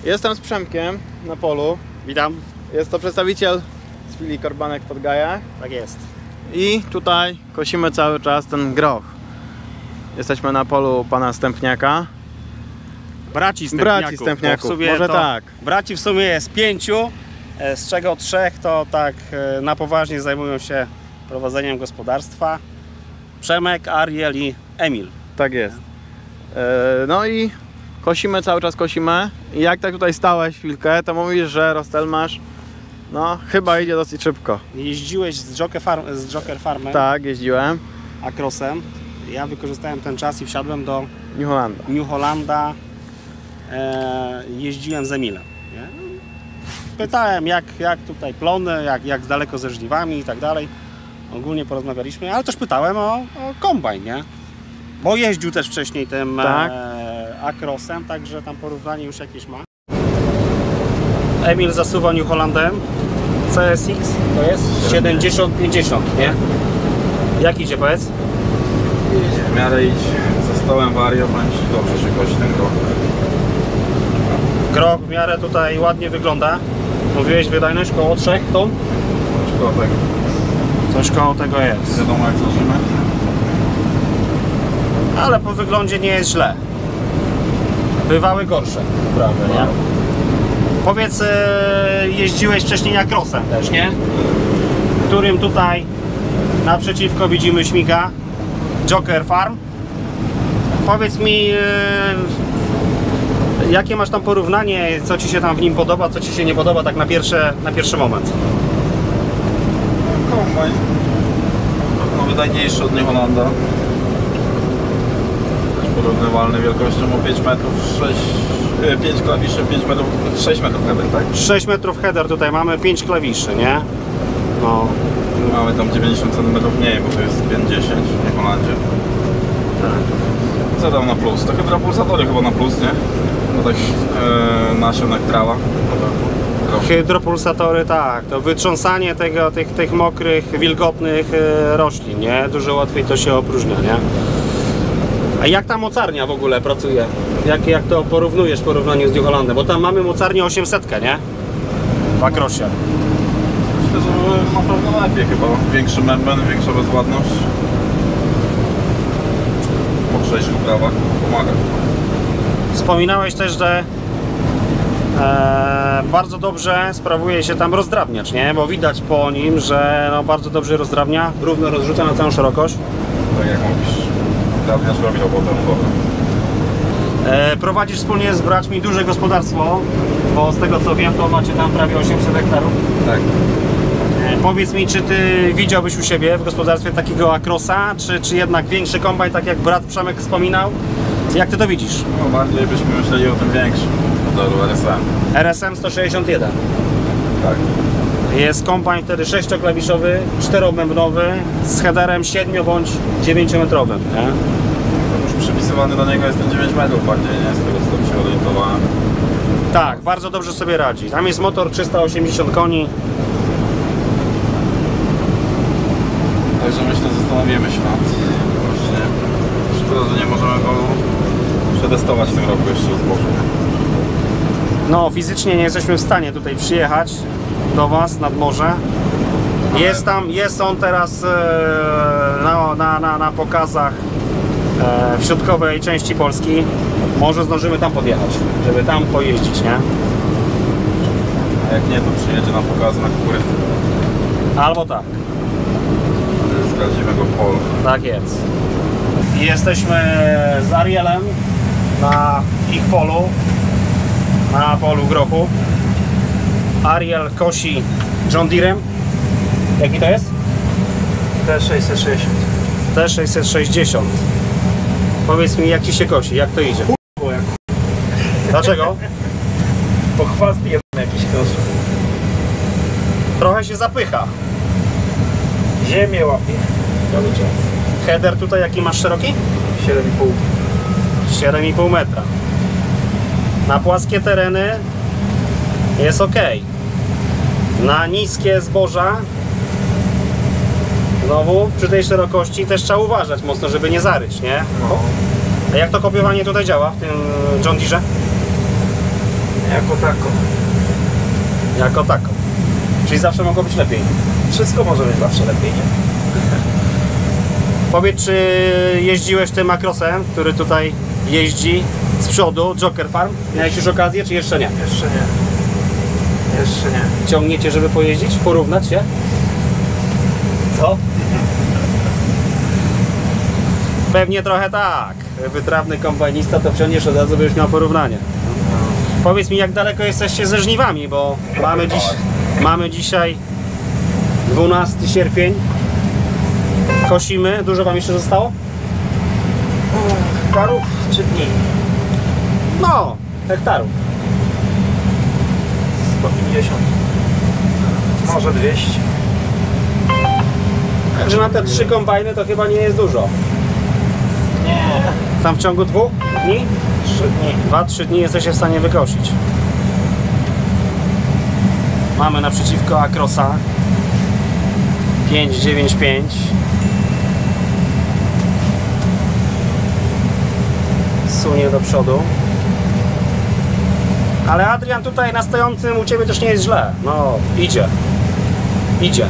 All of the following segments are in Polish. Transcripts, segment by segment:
Jestem z Przemkiem na polu. Witam. Jest to przedstawiciel z filii Korbanek pod Gaja. Tak jest. I tutaj kosimy cały czas ten groch. Jesteśmy na polu pana Stępniaka. Braci Stępniaków, może tak. Braci w sumie jest 5, z czego 3 to tak na poważnie zajmują się prowadzeniem gospodarstwa. Przemek, Ariel i Emil. Tak jest. No i kosimy, cały czas kosimy. I jak tak tutaj stałeś chwilkę, to mówisz, że Rostelmasz no chyba idzie dosyć szybko. Jeździłeś z Joker Farmem? Tak, jeździłem. Acrossem. Ja wykorzystałem ten czas i wsiadłem do New Hollanda. Jeździłem z Emilem. Nie? Pytałem jak tutaj plony, jak daleko ze żniwami i tak dalej. Ogólnie porozmawialiśmy, ale też pytałem o kombajn, nie? Bo jeździł też wcześniej tym tak. Acrossem, także tam porównanie już jakieś ma. Emil zasuwa New Hollandem. CSX to jest 7050, nie? Jak idzie, powiedz? Idzie, w miarę idzie. Ze stołem wario, bądź dobrze się kosi ten groch. Groch w miarę tutaj ładnie wygląda. Mówiłeś wydajność koło 3 ton? Coś koło tego. Coś koło tego jest. Wiadomo jak złożymy. Ale po wyglądzie nie jest źle. Bywały gorsze, prawda, nie? Powiedz, jeździłeś wcześniej Acrossem też, nie? Którym tutaj naprzeciwko widzimy śmiga Joker Farm. Powiedz mi, jakie masz tam porównanie, co Ci się tam w nim podoba, co Ci się nie podoba tak na pierwszy moment? Kombajn. No, wydajniejszy od New Hollanda. Porównywalny wielkością o 5 metrów, 5 klawiszy, 5 metrów, 6 metrów header, tak? 6 metrów header, tutaj mamy 5 klawiszy, nie? No. Mamy tam 90 cm mniej, bo to jest 5-10 w New Hollandzie. Co tam na plus? To hydropulsatory chyba na plus, nie? No tak nasionek trawa. Hydropulsatory, tak, to wytrząsanie tych mokrych, wilgotnych roślin, nie? Dużo łatwiej to się opróżnia, nie? A jak ta mocarnia w ogóle pracuje? Jak to porównujesz w porównaniu z New Hollandem? Bo tam mamy mocarnię 800, nie? W Acrossie. Myślę, że naprawdę lepiej chyba. Większy memben, większa bezładność. Mocniejszy w prawach, pomaga. Wspominałeś też, że bardzo dobrze sprawuje się tam rozdrabniacz, nie? Bo widać po nim, że no, bardzo dobrze rozdrabnia, równo rozrzuca na całą szerokość. Tak jak mówisz, drabniacz robi robotę. Prowadzisz wspólnie z braćmi duże gospodarstwo, bo z tego co wiem, to macie tam prawie 800 hektarów. Tak. Powiedz mi, czy Ty widziałbyś u siebie w gospodarstwie takiego Acrossa, czy jednak większy kombajn, tak jak brat Przemek wspominał? Jak Ty to widzisz? No bardziej byśmy myśleli o tym większym modelu RSM. RSM 161. Tak. Jest kombajn wtedy 6-klawiszowy, 4-bębnowy z headerem 7 bądź 9 metrowym. Nie? Już przypisywany do niego jest ten 9 metrów bardziej, nie? Z tego co się orientowałem. Tak, bardzo dobrze sobie radzi. Tam jest motor 380 koni. Także myślę, zastanowimy się nad właśnie. Szkoda, że nie możemy go przetestować w tym roku jeszcze zbożu. No, fizycznie nie jesteśmy w stanie tutaj przyjechać do Was nad morze. Jest on teraz na pokazach w środkowej części Polski. Może zdążymy tam podjechać, żeby tam pojeździć, nie? A jak nie, to przyjedzie na pokazy na kukurydzy. Albo tak. Sprawdzimy go w polu. Tak jest. I jesteśmy z Arielem na ich polu, na polu grochu. Ariel kosi John Deerem. Jaki to jest? T660. T660. Powiedz mi, jak Ci się kosi, jak to idzie? Dlaczego? Po chwast jeden jakiś koszy. Trochę się zapycha. Ziemię łapie. Cały czas. Header tutaj jaki masz szeroki? 7,5. 7,5 metra. Na płaskie tereny jest ok. Na niskie zboża znowu przy tej szerokości też trzeba uważać mocno, żeby nie zaryć, nie? A jak to kopiowanie tutaj działa w tym John Deere? Jako tako. Jako tako. Czyli zawsze mogło być lepiej. Wszystko może być zawsze lepiej, nie? Powiedz, czy jeździłeś tym Acrosem, który tutaj jeździ z przodu, Joker Farm? Miałeś już okazję, czy jeszcze nie? Jeszcze nie. Jeszcze nie. Ciągniecie, żeby pojeździć, porównać się? Co? Pewnie trochę tak. Wytrawny kombajnista to wciągniesz od razu, byś miał porównanie. Powiedz mi, jak daleko jesteście ze żniwami, bo mamy dzisiaj 12 sierpień. Kosimy. Dużo wam jeszcze zostało? Hektarów czy dni? No, hektarów. 150. Może 200. Także na te 3 kombajny to chyba nie jest dużo. Nie. Tam w ciągu 2 dni? 3 dni. 2-3 dni jesteście w stanie wykosić. Mamy naprzeciwko Acrosa 595. Sunie do przodu. Ale Adrian, tutaj na stojącym u Ciebie też nie jest źle. No, idzie. Idzie.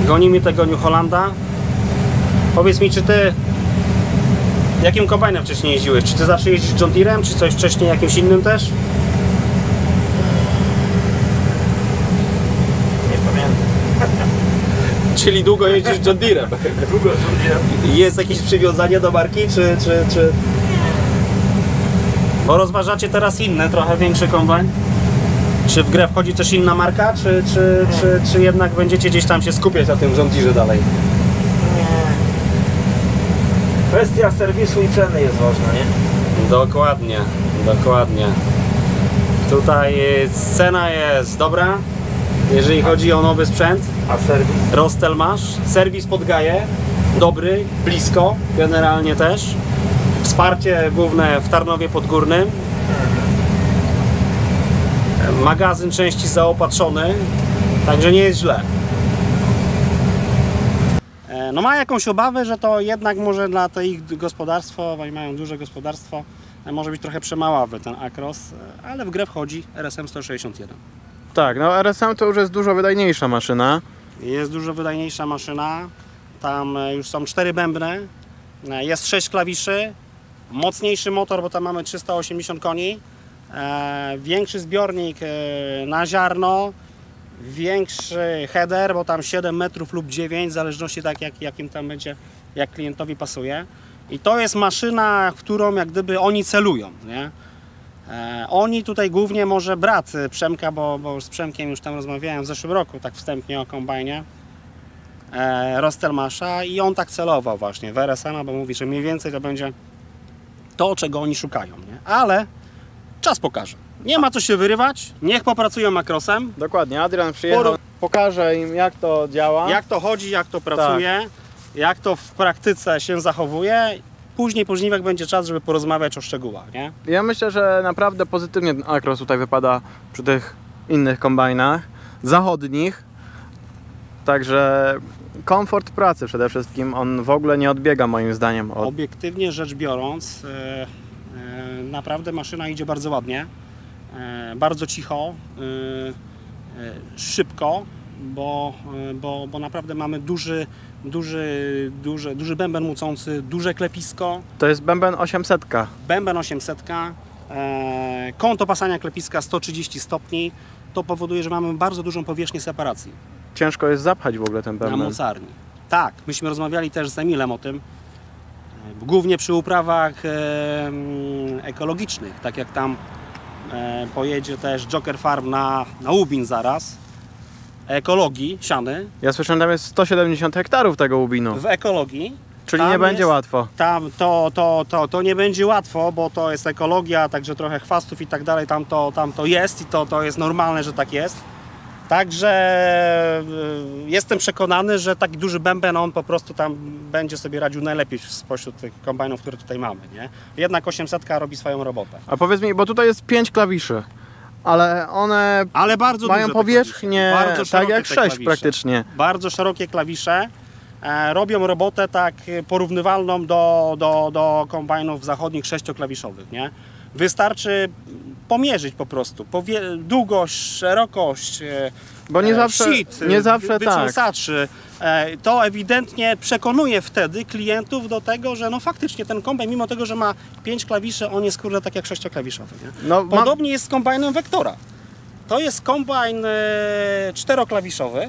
Goni mi tego New Hollanda. Powiedz mi, czy Ty jakim kombajnem wcześniej jeździłeś? Czy Ty zawsze jeździsz John Deerem, czy coś wcześniej jakimś innym też? Nie pamiętam. Czyli długo jeździsz John Deerem. Długo rządziłem. Jest jakieś przywiązanie do marki, czy... Bo rozważacie teraz inne, trochę większy kombajn? Czy w grę wchodzi też inna marka, czy jednak będziecie gdzieś tam się skupiać na tym John Deerze dalej? Nie. Kwestia serwisu i ceny jest ważna, nie? Dokładnie, dokładnie. Tutaj cena jest dobra, jeżeli chodzi o nowy sprzęt. A serwis? Rostel masz, serwis podgaje, dobry, blisko, generalnie też. Wsparcie główne w Tarnowie Podgórnym. Magazyn części zaopatrzony, także nie jest źle. No ma jakąś obawę, że to jednak może dla to ich gospodarstwo, oni mają duże gospodarstwo, może być trochę przemaławy ten Acros, ale w grę wchodzi RSM 161. Tak, no RSM to już jest dużo wydajniejsza maszyna. Jest dużo wydajniejsza maszyna, tam już są 4 bębny, jest 6 klawiszy, mocniejszy motor, bo tam mamy 380 koni, większy zbiornik na ziarno, większy header, bo tam 7 metrów lub 9, w zależności tak jakim tam będzie, jak klientowi pasuje. I to jest maszyna, w którą jak gdyby oni celują, nie? Oni tutaj głównie może brat Przemka, bo z Przemkiem już tam rozmawiałem w zeszłym roku, tak wstępnie o kombajnie Rostelmasza i on tak celował właśnie w RSM, bo mówi, że mniej więcej to będzie to, czego oni szukają, nie? Ale czas pokaże. Nie ma co się wyrywać, niech popracują Acrosem. Dokładnie, Adrian przyjechał, pokaże im jak to działa. Jak to chodzi, jak to pracuje, jak to w praktyce się zachowuje. Później po żniwach będzie czas, żeby porozmawiać o szczegółach, nie? Ja myślę, że naprawdę pozytywnie ten Acros tutaj wypada przy tych innych kombajnach zachodnich. Także komfort pracy przede wszystkim, on w ogóle nie odbiega moim zdaniem od... Obiektywnie rzecz biorąc, naprawdę maszyna idzie bardzo ładnie, bardzo cicho, szybko, bo naprawdę mamy duży bęben mucący, duże klepisko. To jest bęben 800. Bęben 800, kąt opasania klepiska 130 stopni, to powoduje, że mamy bardzo dużą powierzchnię separacji. Ciężko jest zapchać w ogóle ten Na bęben. mocarni. Tak, myśmy rozmawiali też z Emilem o tym, głównie przy uprawach ekologicznych, tak jak tam pojedzie też Joker Farm na Łubin zaraz, ekologii, siany, Ja słyszałem, tam jest 170 hektarów tego łubinu, w ekologii. czyli tam nie będzie jest- łatwo. Tam to nie będzie łatwo, bo to jest ekologia, także trochę chwastów i tak dalej, tam to jest i to jest normalne, że tak jest. Także jestem przekonany, że taki duży bęben, on po prostu tam będzie sobie radził najlepiej spośród tych kombajnów, które tutaj mamy, nie? Jednak 800 robi swoją robotę. A powiedz mi, bo tutaj jest 5 klawiszy, ale one Ale bardzo mają duże te powierzchnię klawisze, bardzo tak szerokie jak te 6 klawisze. praktycznie. Bardzo szerokie klawisze. robią robotę tak porównywalną do kombajnów zachodnich 6-klawiszowych, nie? Wystarczy pomierzyć po prostu długość, szerokość, Bo nie zawsze, sit, nie zawsze tak. wytrząsaczy. To ewidentnie przekonuje wtedy klientów do tego, że no faktycznie ten kombajn, mimo tego, że ma 5 klawiszy, on jest kurde tak jak 6-klawiszowy. Nie? No, Podobnie jest z kombajnem Vectora. To jest kombajn 4-klawiszowy,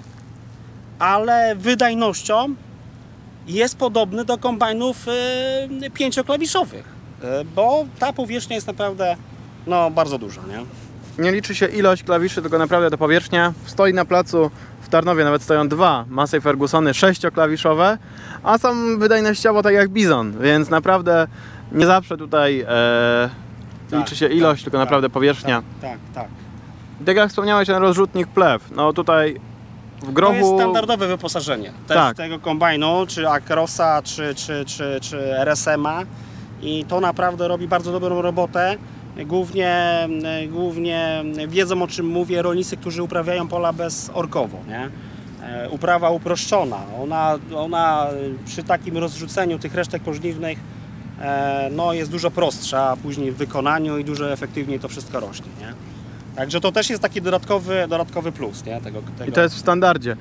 ale wydajnością jest podobny do kombajnów 5-klawiszowych, bo ta powierzchnia jest naprawdę no, bardzo duża. Nie? Nie liczy się ilość klawiszy, tylko naprawdę ta powierzchnia. Stoi na placu w Tarnowie, nawet stoją dwa Massey Fergusony 6-klawiszowe, a są wydajnościowo tak jak Bizon, więc naprawdę nie zawsze tutaj liczy się ilość, tylko naprawdę powierzchnia. Tak. Tak jak wspomniałeś, ten rozrzutnik plew, no tutaj w grochu... To jest standardowe wyposażenie też Tak. tego kombajnu, czy Acrosa, czy RSM-a i to naprawdę robi bardzo dobrą robotę. Głównie wiedzą, o czym mówię, rolnicy, którzy uprawiają pola bezorkowo, nie? Uprawa uproszczona, ona przy takim rozrzuceniu tych resztek pożniwnych no, jest dużo prostsza później w wykonaniu i dużo efektywniej to wszystko rośnie, nie? Także to też jest taki dodatkowy plus, nie? Tego. I to jest w standardzie.